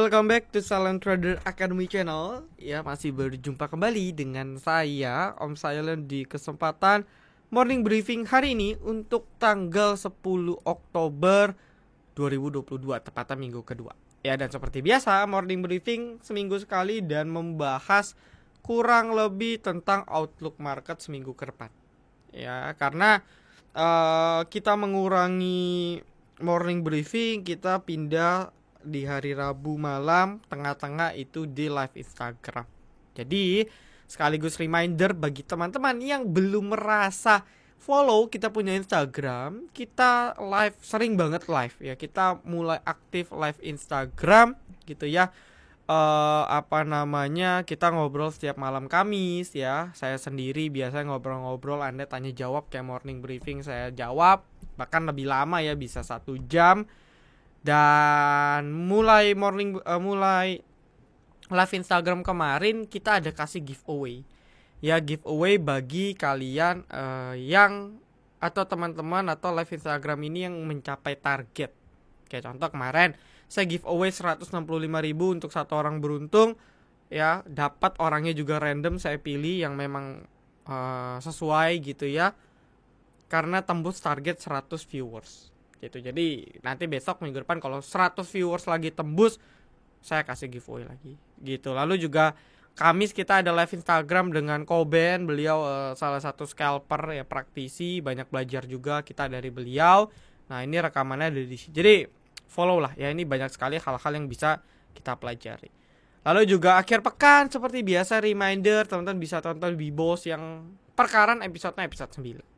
welcome back to Silent Trader Academy Channel. Ya, masih berjumpa kembali dengan saya Om Silent di kesempatan morning briefing hari ini untuk tanggal 10 Oktober 2022, tepatnya minggu kedua. Ya, dan seperti biasa morning briefing seminggu sekali dan membahas kurang lebih tentang outlook market seminggu ke depan. Ya, karena kita mengurangi morning briefing, kita pindah di hari Rabu malam tengah-tengah itu di live Instagram. Jadi sekaligus reminder bagi teman-teman yang belum merasa follow kita punya Instagram, kita live, sering banget live ya. Kita mulai aktif live Instagram gitu ya. Kita ngobrol setiap malam Kamis ya. Saya sendiri biasa ngobrol-ngobrol, Anda tanya jawab kayak morning briefing, saya jawab bahkan lebih lama ya, bisa 1 jam. Dan mulai live Instagram kemarin kita ada kasih giveaway. Ya, giveaway bagi kalian yang atau teman-teman atau live Instagram ini yang mencapai target. Kayak contoh kemarin saya giveaway 165.000 untuk 1 orang beruntung. Ya, dapat orangnya juga random, saya pilih yang memang sesuai gitu ya. Karena tembus target 100 viewers. Gitu. Jadi nanti besok minggu depan kalau 100 viewers lagi tembus, saya kasih giveaway lagi gitu. Lalu juga Kamis kita ada live Instagram dengan Koben. Beliau salah satu scalper ya, praktisi, banyak belajar juga kita dari beliau. Nah, ini rekamannya ada di sini. Jadi follow lah ya, ini banyak sekali hal-hal yang bisa kita pelajari. Lalu juga akhir pekan seperti biasa reminder, teman-teman bisa tonton Bibos yang perkaran episode 9.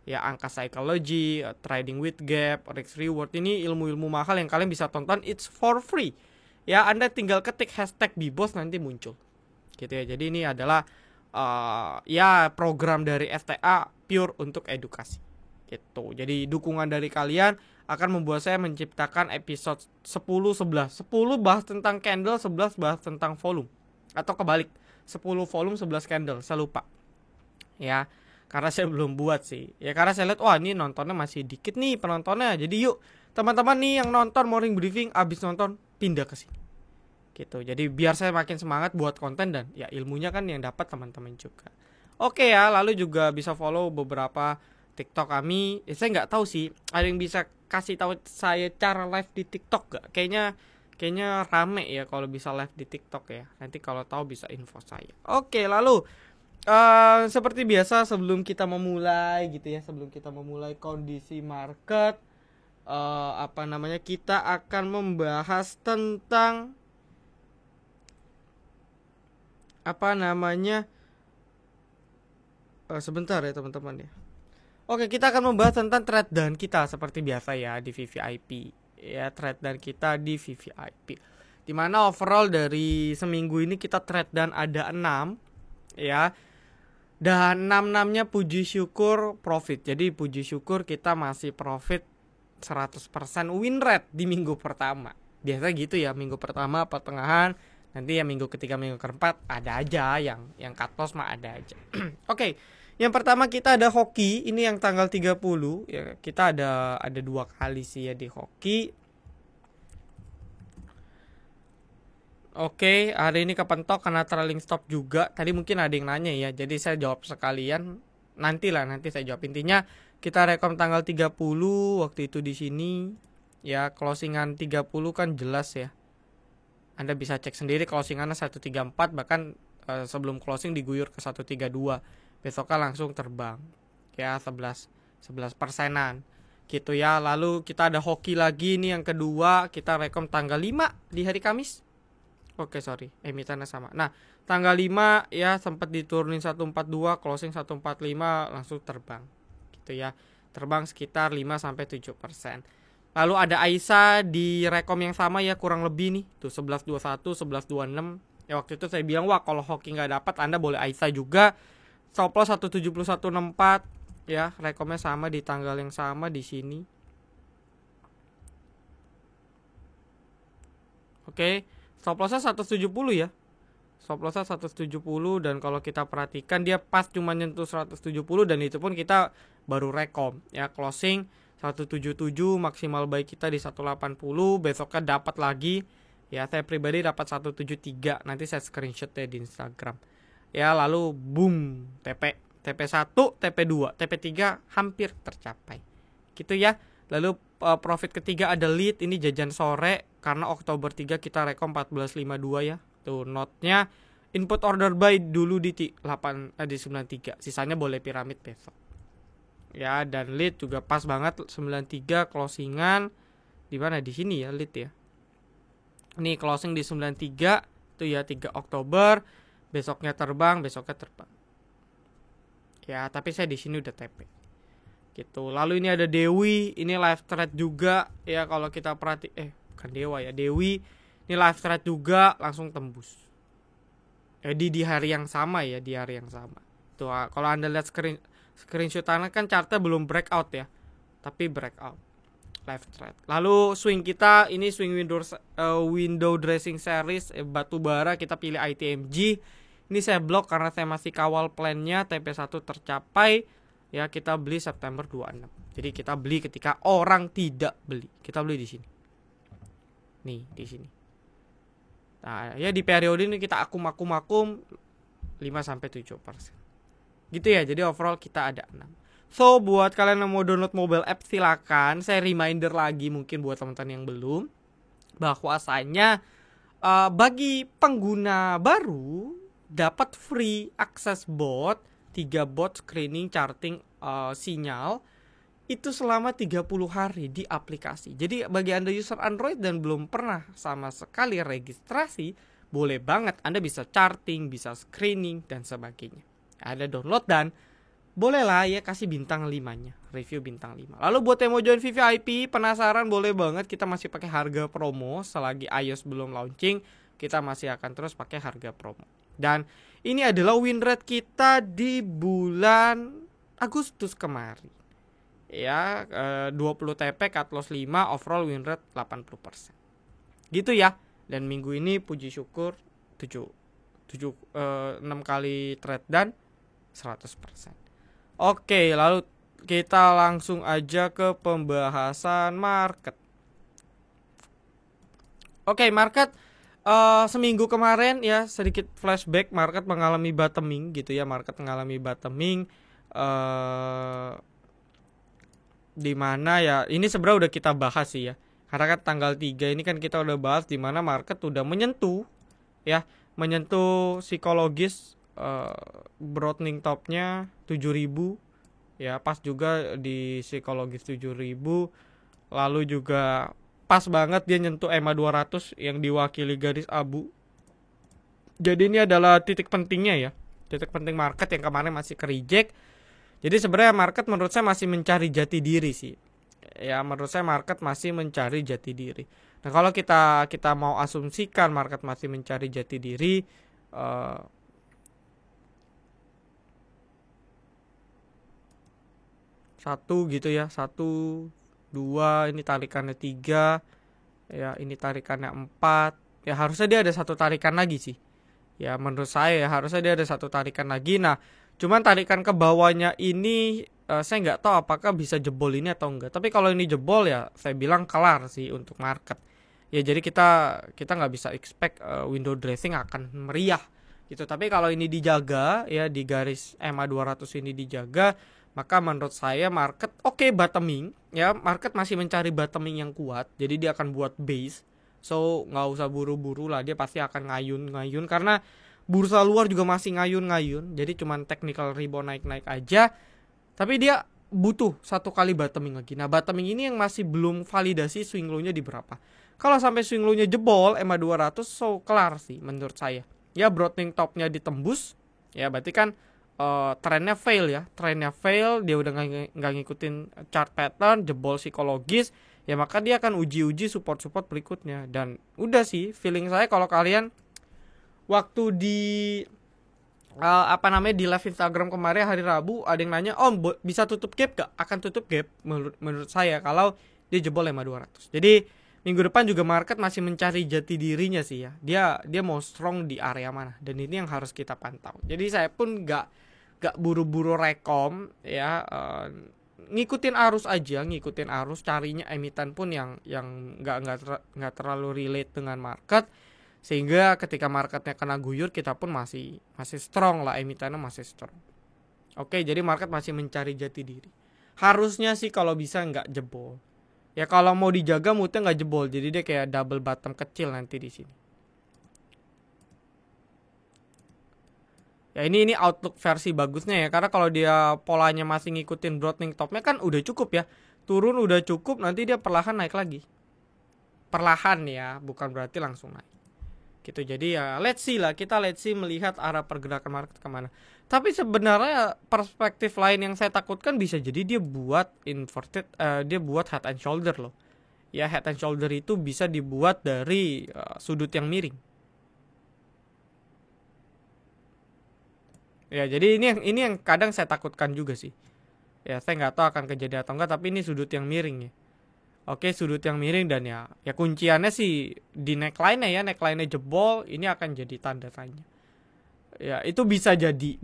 Ya, angka psikologi, trading with gap, risk reward, ini ilmu-ilmu mahal yang kalian bisa tonton, it's for free. Ya, Anda tinggal ketik hashtag Bibos nanti muncul. Gitu ya. Jadi ini adalah program dari FTA pure untuk edukasi. Gitu. Jadi dukungan dari kalian akan membuat saya menciptakan episode 10-11. 10 bahas tentang candle, 11 bahas tentang volume. Atau kebalik, 10 volume, 11 candle, saya lupa. Ya. Karena saya belum buat sih. Ya, karena saya lihat wah ini nontonnya masih dikit nih penontonnya. Jadi yuk teman-teman nih yang nonton morning briefing abis nonton pindah ke sini. Gitu. Jadi biar saya makin semangat buat konten dan ya ilmunya kan yang dapat teman-teman juga. Oke ya, lalu juga bisa follow beberapa TikTok kami. Saya nggak tahu sih ada yang bisa kasih tahu saya cara live di TikTok gak? Kayaknya rame ya kalau bisa live di TikTok ya. Nanti kalau tahu bisa info saya. Oke, lalu seperti biasa sebelum kita memulai kondisi market, kita akan membahas tentang sebentar ya teman-teman ya. Oke, kita akan membahas tentang trade down kita seperti biasa ya di VVIP. Ya, trade down kita di VVIP. Dimana overall dari seminggu ini kita trade down ada 6 ya. Dan 6-6-nya puji syukur profit. Jadi puji syukur kita masih profit 100% win rate di minggu pertama. Biasa gitu ya, minggu pertama pertengahan, nanti ya minggu ketiga, minggu keempat ada aja yang cut loss mah ada aja. Oke, yang pertama kita ada hoki, ini yang tanggal 30 ya. Kita ada 2 kali sih ya di hoki. Oke, hari ini kepentok karena trailing stop juga. Tadi mungkin ada yang nanya ya, jadi saya jawab sekalian. Nanti saya jawab. Intinya kita rekom tanggal 30 waktu itu di sini. Ya, closingan 30 kan jelas ya. Anda bisa cek sendiri closingannya 134, bahkan sebelum closing diguyur ke 132. Besoknya langsung terbang. Ya, 11 persenan. Gitu ya. Lalu kita ada hoki lagi nih yang kedua, kita rekom tanggal 5 di hari Kamis. Oke, sorry, emitennya sama. Nah, tanggal 5 ya sempat diturunin 142, closing 145, langsung terbang. Gitu ya. Terbang sekitar 5-7%. Lalu ada Aisyah di rekom yang sama ya, kurang lebih nih. Tuh 1121, 1126. Ya waktu itu saya bilang, wah kalau hoki nggak dapat Anda boleh Aisyah juga. Stop loss 17164 ya, rekomnya sama di tanggal yang sama di sini. Oke. Stop lossnya 170 ya. Stop lossnya 170 dan kalau kita perhatikan dia pas cuma nyentuh 170 dan itu pun kita baru rekom ya, closing 177, maksimal buy kita di 180, besoknya dapat lagi Ya, saya pribadi dapat 173. Nanti saya screenshot ya di Instagram. Ya, lalu boom, TP1, TP2, TP3 hampir tercapai. Gitu ya. Lalu profit ketiga ada lead, ini jajan sore karena Oktober 3 kita rekom 14.52 ya. Tuh notnya input order buy dulu di 93. Sisanya boleh piramid besok. Ya, dan lead juga pas banget 93 closingan di mana di sini ya lead ya. Ini closing di 93 itu ya 3 Oktober. Besoknya terbang. Ya, tapi saya di sini udah TP. Gitu. Lalu ini ada Dewi, ini live thread juga ya kalau kita bukan Dewa ya, Dewi. Ini live thread juga langsung tembus. Jadi di hari yang sama ya, di hari yang sama. Tuh, kalau Anda lihat screenshotannya kan chartnya belum breakout ya. Tapi breakout live thread. Lalu swing kita ini swing window dressing series batu bara, kita pilih ITMG. Ini saya blok karena saya masih kawal plannya. TP1 tercapai. Ya, kita beli September 26. Jadi kita beli ketika orang tidak beli. Kita beli di sini. Nih, di sini. Nah, ya di periode ini kita akum 5-7%. Gitu ya. Jadi overall kita ada 6. So, buat kalian yang mau download mobile app silakan. Saya reminder lagi mungkin buat teman-teman yang belum, bahwasanya bagi pengguna baru dapat free akses bot 3 bot screening charting sinyal itu selama 30 hari di aplikasi. Jadi bagi Anda user Android dan belum pernah sama sekali registrasi, boleh banget Anda bisa charting, bisa screening dan sebagainya. Ada download dan bolehlah ya kasih bintang 5-nya, review bintang 5. Lalu buat yang mau join VVIP, penasaran boleh banget, kita masih pakai harga promo selagi iOS belum launching, kita masih akan terus pakai harga promo. Dan ini adalah win rate kita di bulan Agustus kemarin. Ya, 20 TP, cut loss 5, overall win rate 80%. Gitu ya. Dan minggu ini puji syukur 6 kali trade dan 100%. Oke, lalu kita langsung aja ke pembahasan market. Oke, market seminggu kemarin ya sedikit flashback, market mengalami bottoming gitu ya, di mana ya ini sebenarnya udah kita bahas sih ya. Karena kan tanggal 3 ini kan kita udah bahas di mana market udah menyentuh psikologis broadening topnya 7.000 ya, pas juga di psikologis 7.000. Lalu juga pas banget dia nyentuh EMA 200 yang diwakili garis abu. Jadi ini adalah titik pentingnya ya, titik penting market yang kemarin masih ke reject. Jadi sebenarnya market menurut saya masih mencari jati diri sih. Ya, menurut saya market masih mencari jati diri. Nah, kalau kita mau asumsikan market masih mencari jati diri, satu gitu ya, 1, 2, ini tarikannya 3, ya ini tarikannya 4, ya harusnya dia ada satu tarikan lagi sih. Ya menurut saya ya, harusnya dia ada satu tarikan lagi. Nah, cuman tarikan ke bawahnya ini saya nggak tahu apakah bisa jebol ini atau enggak. Tapi kalau ini jebol ya saya bilang kelar sih untuk market. Ya jadi kita nggak bisa expect window dressing akan meriah gitu. Tapi kalau ini dijaga ya, di garis EMA 200 ini dijaga, maka menurut saya market bottoming ya, market masih mencari bottoming yang kuat. Jadi dia akan buat base. So nggak usah buru-buru lah, dia pasti akan ngayun karena bursa luar juga masih ngayun. Jadi cuman technical rebound naik-naik aja. Tapi dia butuh satu kali bottoming lagi. Nah, bottoming ini yang masih belum validasi swing low-nya di berapa. Kalau sampai swing low-nya jebol EMA 200, so kelar sih menurut saya. Ya broadening top-nya ditembus, ya berarti kan trennya fail, dia udah nggak ngikutin chart pattern, jebol psikologis, ya maka dia akan uji support berikutnya. Dan udah sih feeling saya, kalau kalian waktu di di live Instagram kemarin hari Rabu ada yang nanya, bisa tutup gap gak? Akan tutup gap menurut saya kalau dia jebol EMA 200. Jadi minggu depan juga market masih mencari jati dirinya sih ya. Dia mau strong di area mana, dan ini yang harus kita pantau. Jadi saya pun gak buru-buru rekom ya, ngikutin arus aja, ngikutin arus, carinya emiten pun yang nggak terlalu relate dengan market, sehingga ketika marketnya kena guyur kita pun masih strong lah, emitennya masih strong. Oke, jadi market masih mencari jati diri. Harusnya sih kalau bisa nggak jebol. Ya kalau mau dijaga moodnya nggak jebol, jadi dia kayak double bottom kecil nanti di sini. Ya ini outlook versi bagusnya ya, karena kalau dia polanya masih ngikutin broadening topnya kan udah cukup ya. Turun udah cukup, nanti dia perlahan naik lagi. Perlahan ya, bukan berarti langsung naik. Gitu, jadi ya let's see melihat arah pergerakan market kemana. Tapi sebenarnya perspektif lain yang saya takutkan bisa jadi dia buat inverted, dia buat head and shoulder loh. Ya head and shoulder itu bisa dibuat dari sudut yang miring. Ya jadi ini yang kadang saya takutkan juga sih. Ya saya nggak tahu akan kejadian atau enggak, tapi ini sudut yang miring ya. Oke, sudut yang miring, dan ya kunciannya sih di neckline-nya ya, neckline-nya jebol, ini akan jadi tanda tanya. Ya, itu bisa jadi.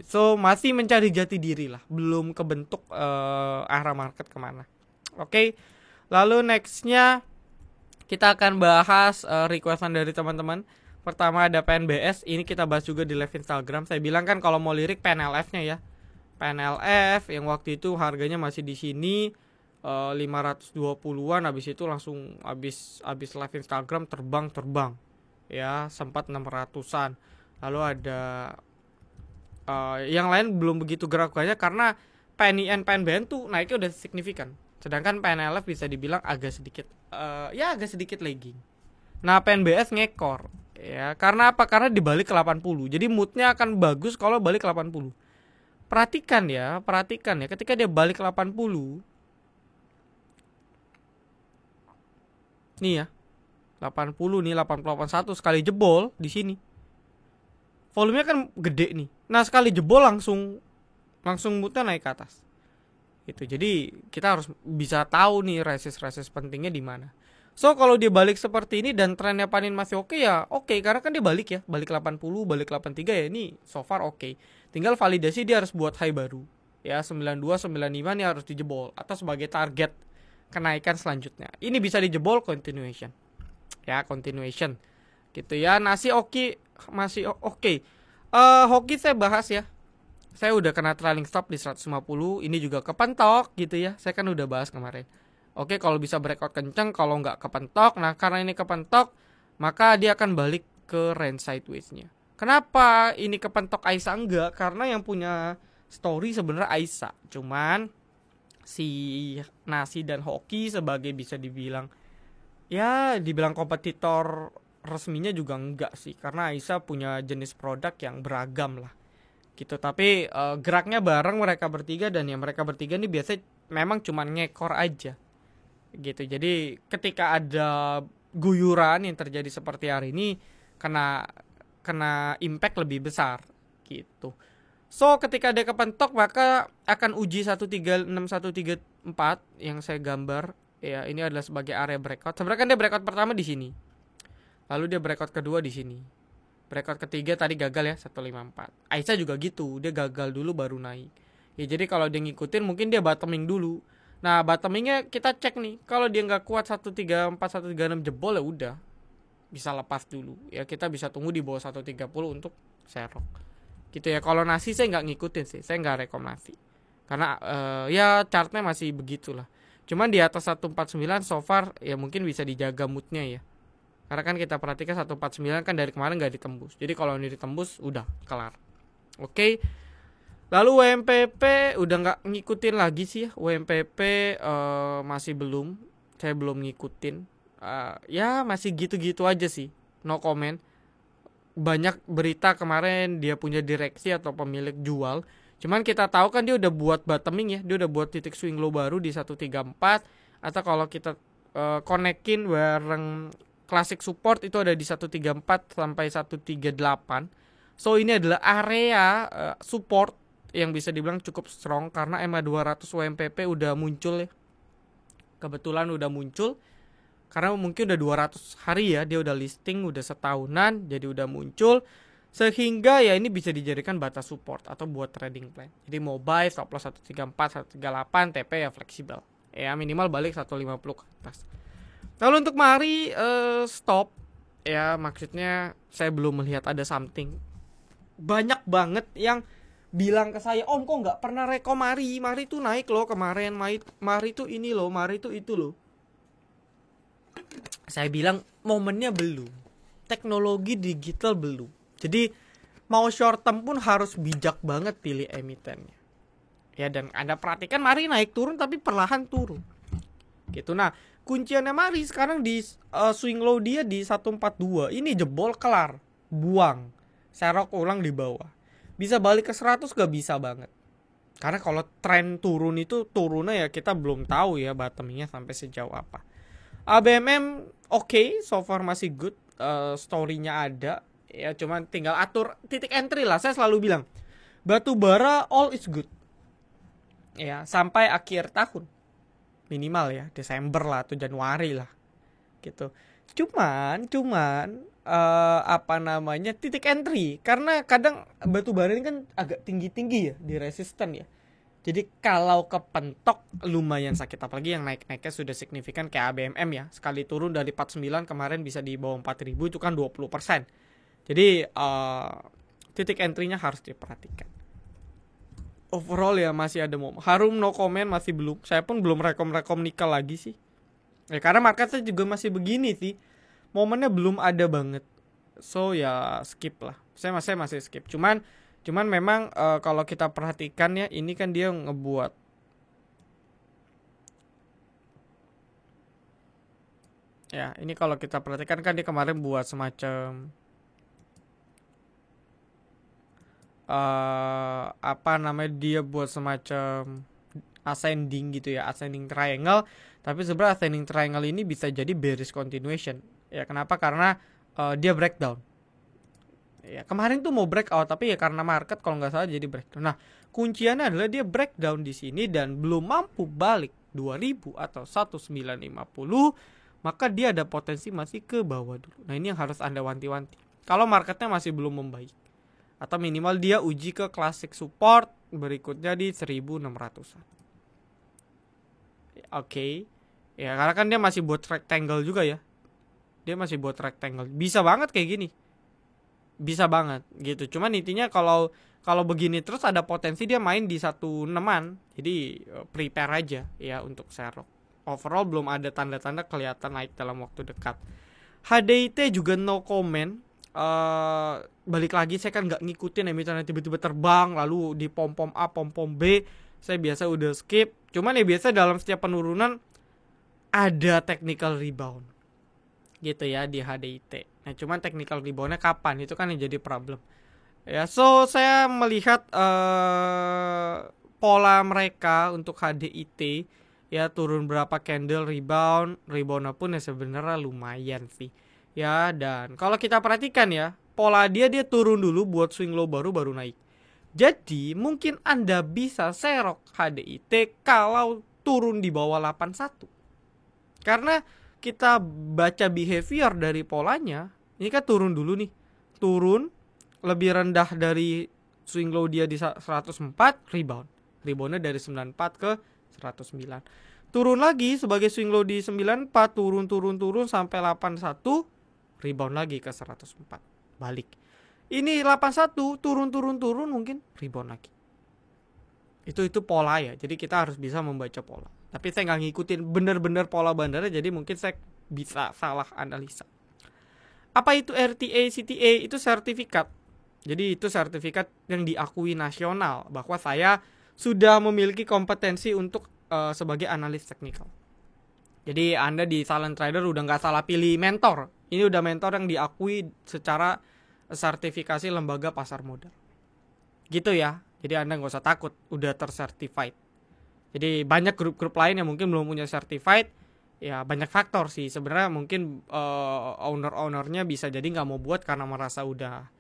So, masih mencari jati diri lah, belum kebentuk arah market kemana. Oke, lalu nextnya kita akan bahas requestan dari teman-teman. Pertama ada PNBS, ini kita bahas juga di live Instagram. Saya bilang kan kalau mau lirik PNLF-nya ya. PNLF yang waktu itu harganya masih di sini 520-an, habis itu langsung habis live Instagram terbang ya, sempat 600-an. Lalu ada yang lain belum begitu gerakannya karena PNIN PNBN tuh naiknya udah signifikan, sedangkan PNLF bisa dibilang agak sedikit lagging. Nah PNBS ngekor ya, karena apa? Karena dibalik ke 80, jadi moodnya akan bagus kalau balik ke 80. Perhatikan ya ketika dia balik 80 nih ya, 80 nih, 8081 sekali jebol di sini. Volumenya kan gede nih. Nah, sekali jebol langsung moodnya naik ke atas. Gitu. Jadi, kita harus bisa tahu nih resist pentingnya di mana. So, kalau dia balik seperti ini dan trennya panin masih oke ya, oke, karena kan dia balik 80, balik 83 ya, ini so far oke. Tinggal validasi dia harus buat high baru. Ya, 92, 95 nih harus dijebol atau sebagai target kenaikan selanjutnya. Ini bisa dijebol continuation. Ya, continuation. Gitu ya. Masih oke. Hoki saya bahas ya. Saya udah kena trailing stop di 150. Ini juga kepentok gitu ya. Saya kan udah bahas kemarin. Oke, kalau bisa breakout kencang, kalau nggak kepentok. Nah, karena ini kepentok, maka dia akan balik ke range sideways-nya. Kenapa ini kepentok Aisyah enggak? Karena yang punya story sebenarnya Aisyah. Cuman si Nasi dan Hoki sebagai bisa dibilang kompetitor resminya juga enggak sih, karena Aisyah punya jenis produk yang beragam lah gitu. Tapi geraknya bareng mereka bertiga, dan ya mereka bertiga ini biasanya memang cuma ngekor aja gitu. Jadi ketika ada guyuran yang terjadi seperti hari ini, kena impact lebih besar gitu. So, ketika dia kepentok maka akan uji 136 134 yang saya gambar. Ya, ini adalah sebagai area breakout. Sebenarnya kan dia breakout pertama di sini. Lalu dia breakout kedua di sini. Breakout ketiga tadi gagal ya, 154. Aisyah juga gitu, dia gagal dulu baru naik. Ya, jadi kalau dia ngikutin mungkin dia bottoming dulu. Nah, bottomingnya kita cek nih. Kalau dia nggak kuat 134 136 jebol ya udah. Bisa lepas dulu. Ya, kita bisa tunggu di bawah 130 untuk serok. Gitu ya. Kalau Nasi saya nggak ngikutin sih, saya nggak rekomendasi karena ya chartnya masih begitulah. Cuman di atas 149 so far ya mungkin bisa dijaga moodnya ya, karena kan kita perhatikan 149 kan dari kemarin nggak ditembus, jadi kalau ini ditembus udah kelar. Oke. Lalu WMPP udah nggak ngikutin lagi sih ya. WMPP masih saya belum ngikutin. Ya masih gitu-gitu aja sih, no comment. Banyak berita kemarin dia punya direksi atau pemilik jual. Cuman kita tahu kan dia udah buat bottoming ya. Dia udah buat titik swing low baru di 134. Atau kalau kita konekin bareng classic support itu ada di 134 sampai 138. So ini adalah area support yang bisa dibilang cukup strong, karena EMA 200 WMPP udah muncul ya. Kebetulan udah muncul. Karena mungkin udah 200 hari ya, dia udah listing, udah setahunan, jadi udah muncul. Sehingga ya ini bisa dijadikan batas support atau buat trading plan. Jadi mau buy stop loss 134, 138, TP ya fleksibel. Ya minimal balik 150 ke atas. Lalu untuk Mahari stop ya, maksudnya saya belum melihat ada something. Banyak banget yang bilang ke saya, "Om kok nggak pernah rekom Mahari? Mahari tuh naik loh kemarin, Mahari tuh ini loh, Mahari tuh itu loh." Saya bilang momennya belum. Teknologi digital belum. Jadi mau short term pun harus bijak banget pilih emitennya. Ya, dan Anda perhatikan Mahari naik turun tapi perlahan turun. Gitu. Nah, kunciannya Mahari sekarang di swing low dia di 142. Ini jebol kelar, buang. Serok ulang di bawah. Bisa balik ke 100 gak bisa banget. Karena kalau tren turun itu turunnya ya kita belum tahu ya bottomnya sampai sejauh apa. ABMM oke, so far masih good. Story-nya ada. Ya cuman tinggal atur titik entry lah. Saya selalu bilang batu bara all is good. Ya, sampai akhir tahun. Minimal ya, Desember lah atau Januari lah. Gitu. Cuman apa namanya? Titik entry, karena kadang batu bara ini kan agak tinggi-tinggi ya di resisten ya. Jadi kalau kepentok lumayan sakit, apalagi yang naik-naiknya sudah signifikan kayak ABMM ya. Sekali turun dari 49 kemarin bisa di bawah 4000 itu kan 20%. Jadi titik entry-nya harus diperhatikan. Overall ya masih ada Harum no comment, masih belum. Saya pun belum rekom nikah lagi sih. Ya karena marketnya juga masih begini sih. Momennya belum ada banget. So ya skip lah. Saya masih skip. Cuman memang kalau kita perhatikan ya, ini kan dia ngebuat ya, ini kalau kita perhatikan kan dia kemarin buat semacam apa namanya, dia buat semacam ascending gitu ya, ascending triangle. Tapi sebenarnya ascending triangle ini bisa jadi bearish continuation. Ya kenapa? Karena dia breakdown. Ya kemarin tuh mau breakout tapi ya karena market kalau nggak salah jadi breakdown. Nah kunciannya adalah dia breakdown di sini dan belum mampu balik 2000 atau 1950, maka dia ada potensi masih ke bawah dulu. Nah ini yang harus Anda wanti-wanti. Kalau marketnya masih belum membaik, atau minimal dia uji ke classic support berikutnya di 1600-an. Oke. Ya karena kan dia masih buat rectangle juga ya. Dia masih buat rectangle. Bisa banget kayak gini. Bisa banget gitu. Cuman intinya kalau begini terus ada potensi dia main di 16-an. Jadi prepare aja ya untuk serok. Overall belum ada tanda-tanda kelihatan naik dalam waktu dekat. HDIT juga no comment. Balik lagi saya kan nggak ngikutin emitennya tiba-tiba terbang lalu di pom A pom B. Saya biasa udah skip. Cuman ya biasa dalam setiap penurunan ada technical rebound gitu ya di HDIT. Nah cuman technical reboundnya kapan itu kan yang jadi problem ya. So saya melihat pola mereka untuk HDIT ya, turun berapa candle reboundnya pun ya sebenarnya lumayan sih ya. Dan kalau kita perhatikan ya, pola dia turun dulu buat swing low baru naik. Jadi mungkin Anda bisa serok HDIT kalau turun di bawah 81. Karena kita baca behavior dari polanya, ini kan turun dulu nih. Turun lebih rendah dari swing low dia di 104, rebound. Reboundnya dari 94 ke 109. Turun lagi sebagai swing low di 94, turun sampai 81, rebound lagi ke 104, balik. Ini 81 turun mungkin rebound lagi. Itu pola ya. Jadi kita harus bisa membaca pola. Tapi saya nggak ngikutin bener-bener pola bandarnya, jadi mungkin saya bisa salah analisa. Apa itu RTA CTA? Itu sertifikat. Jadi itu sertifikat yang diakui nasional bahwa saya sudah memiliki kompetensi untuk sebagai analis teknikal. Jadi Anda di Silent Trader udah nggak salah pilih mentor. Ini udah mentor yang diakui secara sertifikasi lembaga pasar modal. Gitu ya. Jadi Anda nggak usah takut, udah tersertified. Jadi banyak grup-grup lain yang mungkin belum punya certified. Ya banyak faktor sih. Sebenarnya mungkin owner-ownernya bisa jadi nggak mau buat karena merasa udah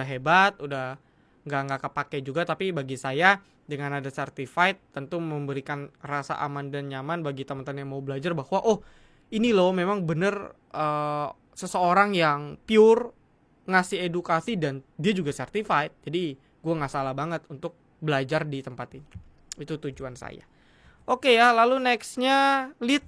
hebat, udah nggak kepake juga. Tapi bagi saya dengan ada certified tentu memberikan rasa aman dan nyaman bagi teman-teman yang mau belajar bahwa oh ini loh memang bener seseorang yang pure ngasih edukasi dan dia juga certified. Jadi gue nggak salah banget untuk belajar di tempat ini. Itu tujuan saya. Oke ya, lalu nextnya lead.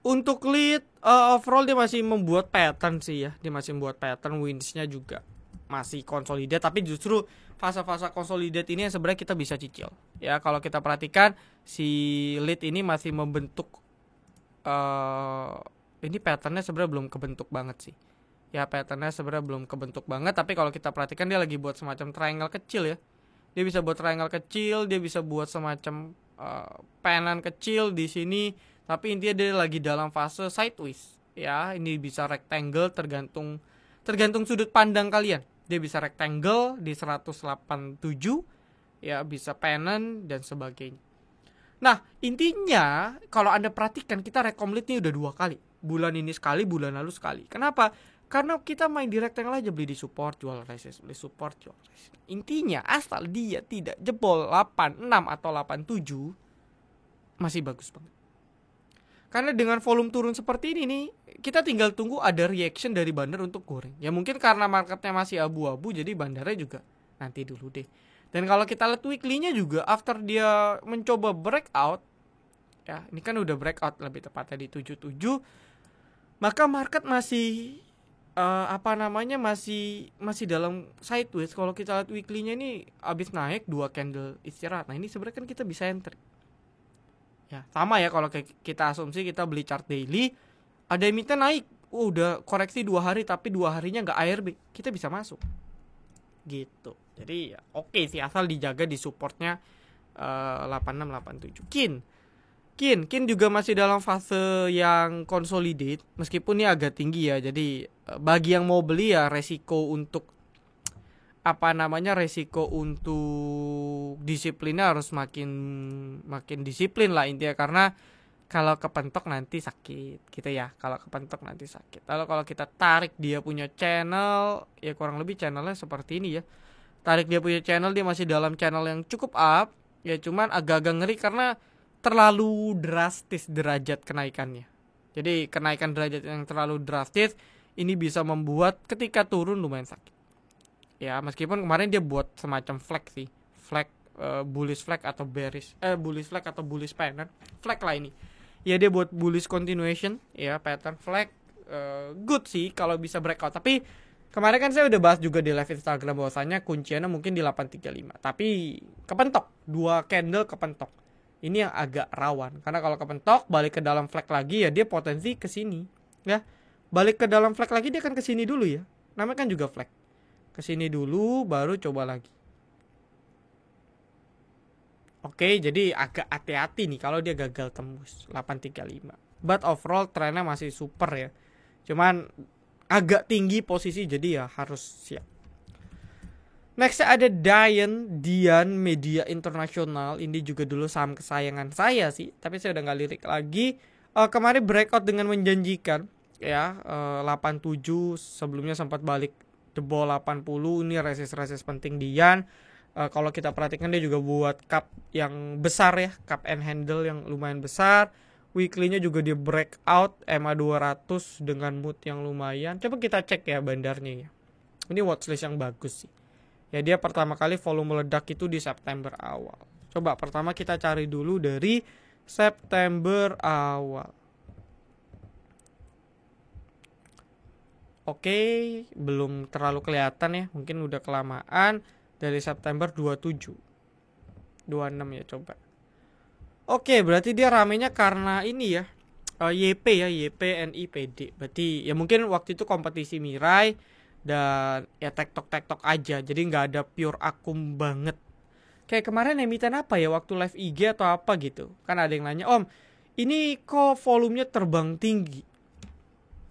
Untuk lead overall dia masih membuat pattern sih ya. Dia masih membuat pattern, winsnya juga masih consolidate. Tapi justru fase-fase consolidate ini yang sebenarnya kita bisa cicil. Ya kalau kita perhatikan si lead ini masih membentuk ini patternnya sebenarnya belum kebentuk banget sih. Ya patternnya sebenarnya belum kebentuk banget. Tapi kalau kita perhatikan dia lagi buat semacam triangle kecil ya. Dia bisa buat triangle kecil, dia bisa buat semacam pennant kecil di sini. Tapi intinya dia lagi dalam fase sideways. Ya, ini bisa rectangle tergantung sudut pandang kalian. Dia bisa rectangle di 187, ya bisa pennant dan sebagainya. Nah, intinya kalau Anda perhatikan kita recomlit ini udah 2 kali. Bulan ini sekali, bulan lalu sekali. Kenapa? Karena kita main di rectangle aja, beli di support, jual resist, beli support, jual resist. Intinya asal dia tidak jebol 86 atau 87 masih bagus banget. Karena dengan volume turun seperti ini nih, kita tinggal tunggu ada reaction dari bandar untuk goreng. Ya mungkin karena marketnya masih abu-abu, jadi bandarnya juga nanti dulu deh. Dan kalau kita lihat weekly-nya juga, after dia mencoba breakout, ya ini kan udah breakout lebih tepatnya di 77, maka market masih masih dalam sideways. Kalau kita lihat weekly-nya ini habis naik 2 candle istirahat. Nah ini sebenarnya kan kita bisa entry. Ya, sama ya kalau kita asumsi kita beli chart daily, ada emiten naik, udah koreksi 2 hari tapi 2 harinya nggak ARB, kita bisa masuk. Gitu. Jadi ya, oke sih asal dijaga di supportnya 8687. Kin juga masih dalam fase yang consolidate meskipun ini agak tinggi ya. Jadi bagi yang mau beli ya resiko untuk disiplinnya harus makin disiplin lah intinya, karena kalau kepentok nanti sakit gitu ya. Kalau kepentok nanti sakit. Lalu kalau kita tarik dia punya channel, ya kurang lebih channelnya seperti ini ya. Tarik dia punya channel, dia masih dalam channel yang cukup up, ya cuman agak-agak ngeri karena terlalu drastis derajat kenaikannya. Jadi kenaikan derajat yang terlalu drastis ini bisa membuat ketika turun lumayan sakit. Ya meskipun kemarin dia buat semacam flag sih, bullish flag atau bullish flag atau bullish pennant flag lah ini. Ya dia buat bullish continuation, ya pattern flag, good sih kalau bisa breakout. Tapi kemarin kan saya udah bahas juga di live Instagram bahwasanya kunciannya mungkin di 835. Tapi kepentok, 2 candle kepentok. Ini yang agak rawan karena kalau kepentok balik ke dalam flag lagi ya dia potensi ke sini, ya. Balik ke dalam flag lagi dia akan ke sini dulu ya. Namanya kan juga flag. Kesini dulu baru coba lagi. Oke, jadi agak hati-hati nih kalau dia gagal tembus 835. But overall trennya masih super ya. Cuman agak tinggi posisi jadi ya harus siap. Next ada Dian Media Internasional. Ini juga dulu saham kesayangan saya sih, tapi saya udah gak lirik lagi. Kemarin breakout dengan menjanjikan ya, 87 sebelumnya sempat balik jebol 80. Ini resist penting Dian. Kalau kita perhatikan dia juga buat cup yang besar ya, cup and handle yang lumayan besar. Weekly-nya juga dia breakout MA 200 dengan mood yang lumayan. Coba kita cek ya bandarnya ya. Ini watchlist yang bagus sih. Ya dia pertama kali volume meledak itu di September awal. Coba pertama kita cari dulu dari September awal. Oke, belum terlalu kelihatan ya. Mungkin udah kelamaan. Dari September 27 26 ya coba. Oke, berarti dia ramenya karena ini ya, YP ya, YPNIPD. Berarti ya mungkin waktu itu kompetisi Mirai dan ya tektok aja. Jadi nggak ada pure akum banget. Kayak kemarin emiten apa ya waktu live IG atau apa gitu. Kan ada yang nanya, "Om, ini kok volumenya terbang tinggi?"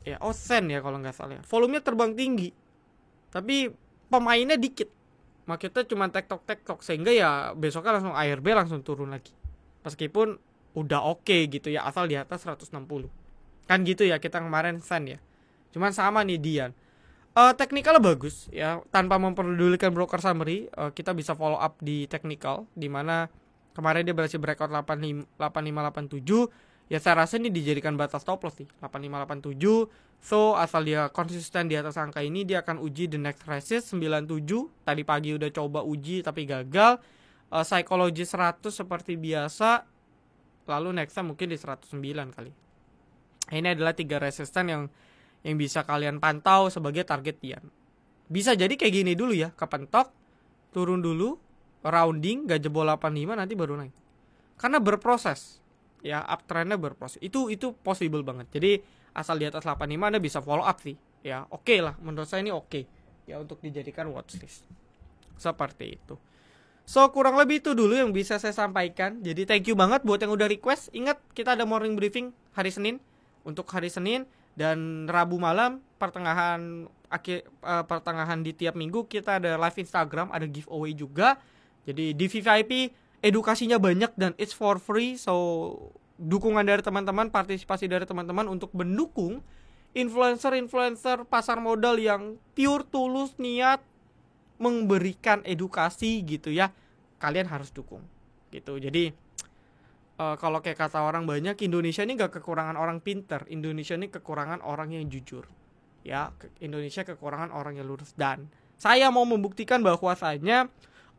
Ya, Osen ya kalau nggak salah ya. Volumenya terbang tinggi. Tapi pemainnya dikit. Maksudnya cuma tektok sehingga ya besoknya langsung ARB langsung turun lagi. Meskipun udah oke gitu ya, asal di atas 160. Kan gitu ya kita kemarin sen ya. Cuman sama nih Dian. Technical bagus ya, tanpa memperdulikan broker summary, kita bisa follow up di technical di mana kemarin dia berhasil breakout 8587. Ya saya rasa ini dijadikan batas stop loss nih 8587. So asal dia konsisten di atas angka ini, dia akan uji the next resist 97. Tadi pagi udah coba uji tapi gagal. Psikologi 100 seperti biasa. Lalu nextnya mungkin di 109 kali. Ini adalah 3 resisten yang bisa kalian pantau sebagai target Dian. Bisa jadi kayak gini dulu ya, kepentok, turun dulu, rounding, gak jebol 85, nanti baru naik. Karena berproses, ya uptrendnya berproses. Itu possible banget. Jadi asal di atas 85 Anda bisa follow up sih. Ya oke lah, menurut saya ini oke. Ya untuk dijadikan watchlist. Seperti itu. So kurang lebih itu dulu yang bisa saya sampaikan. Jadi thank you banget buat yang udah request. Ingat kita ada morning briefing hari Senin. Untuk hari Senin dan Rabu malam pertengahan di tiap minggu kita ada live Instagram, ada giveaway juga. Jadi di VVIP edukasinya banyak dan it's for free. So dukungan dari teman-teman, partisipasi dari teman-teman untuk mendukung influencer pasar modal yang pure tulus niat memberikan edukasi gitu ya, kalian harus dukung gitu. Jadi kalau kayak kata orang banyak, Indonesia ini gak kekurangan orang pinter, Indonesia ini kekurangan orang yang jujur ya. Indonesia kekurangan orang yang lurus. Dan saya mau membuktikan bahwasanya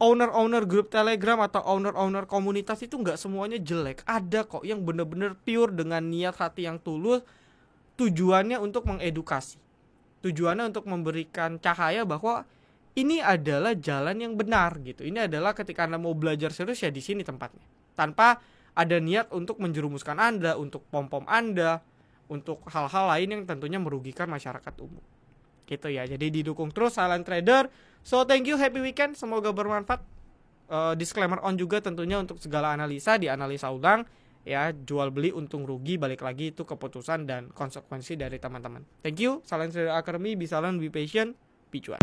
owner grup Telegram atau owner komunitas itu gak semuanya jelek. Ada kok yang bener-bener pure dengan niat hati yang tulus, tujuannya untuk mengedukasi, tujuannya untuk memberikan cahaya bahwa ini adalah jalan yang benar gitu. Ini adalah ketika Anda mau belajar serius ya di sini tempatnya. Tanpa ada niat untuk menjerumuskan Anda, untuk pom-pom Anda, untuk hal-hal lain yang tentunya merugikan masyarakat umum. Gitu ya. Jadi didukung terus Silent Trader. So thank you, happy weekend, semoga bermanfaat. Disclaimer on juga tentunya untuk segala analisa dianalisa ulang ya, jual beli untung rugi balik lagi itu keputusan dan konsekuensi dari teman-teman. Thank you, Silent Trader Academy, be silent, be patient, be cuan.